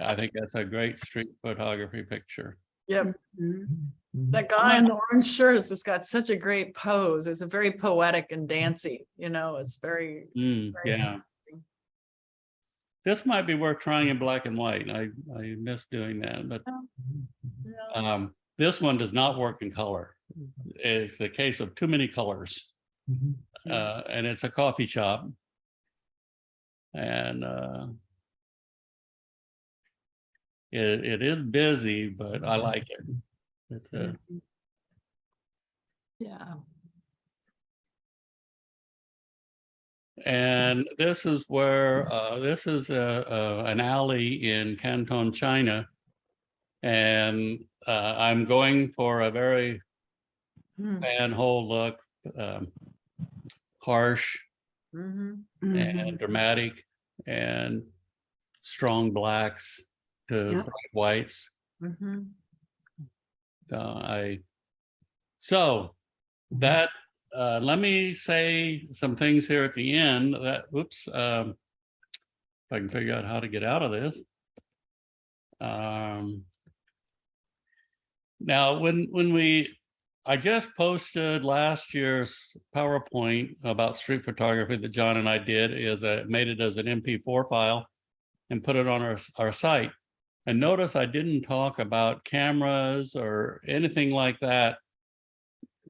S1: I think that's a great street photography picture.
S2: Yep.
S6: Mhm.
S2: That guy in the orange shirt has just got such a great pose. It's a very poetic and dancey, it's very,
S1: Mm,
S2: very
S1: yeah. this might be worth trying in black and white. I missed doing that, but this one does not work in color. It's a case of too many colors. And it's a coffee shop. And it is busy, but I like it. It's a,
S2: Yeah.
S1: and this is where this is an alley in Canton, China. And I'm going for a very fan-hole look, harsh and dramatic and strong blacks to
S6: Yep.
S1: bright whites. So that let me say some things here at the end that whoops, if I can figure out how to get out of this. Now I just posted last year's PowerPoint about street photography that John and I did, made it as an MP4 file and put it on our site. And notice I didn't talk about cameras or anything like that.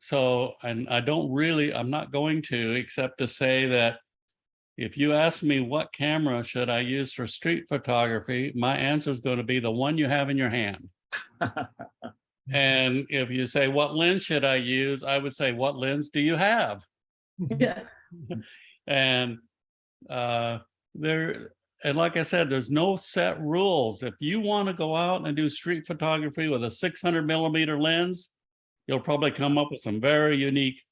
S1: So, and I'm not going to, except to say that if you ask me what camera should I use for street photography, my answer is going to be the one you have in your hand. And if you say, what lens should I use? I would say, what lens do you have?
S2: Yeah.
S1: And and like I said, there's no set rules. If you want to go out and do street photography with a 600mm lens, you'll probably come up with some very unique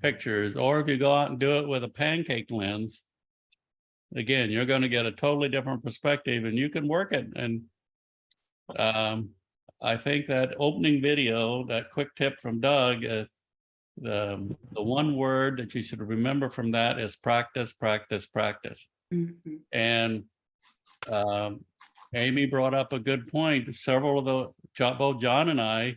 S1: pictures. Or if you go out and do it with a pancake lens, again, you're going to get a totally different perspective and you can work it. And I think that opening video, that quick tip from Doug, the one word that you should remember from that is practice, practice, practice. And Amy brought up a good point. Several of both John and I,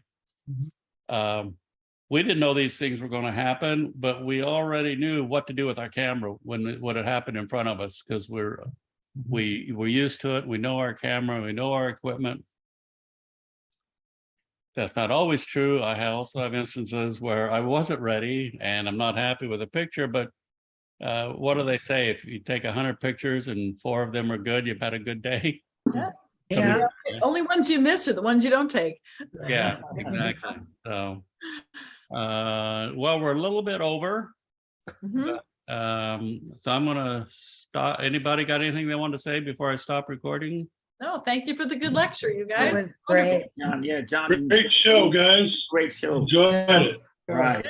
S1: we didn't know these things were going to happen, but we already knew what to do with our camera when it happened in front of us, because we're used to it. We know our camera, we know our equipment. That's not always true. I also have instances where I wasn't ready and I'm not happy with a picture, but what do they say? If you take 100 pictures and 4 of them are good, you've had a good day.
S6: Yeah.
S2: Only ones you miss are the ones you don't take.
S1: Yeah, exactly. So, well, we're a little bit over. So I'm gonna stop. Anybody got anything they want to say before I stop recording?
S2: No, thank you for the good lecture, you
S6: That
S2: guys.
S6: was great.
S10: John, John.
S7: Great show, guys.
S10: Great show.
S7: Enjoyed it.
S10: Right.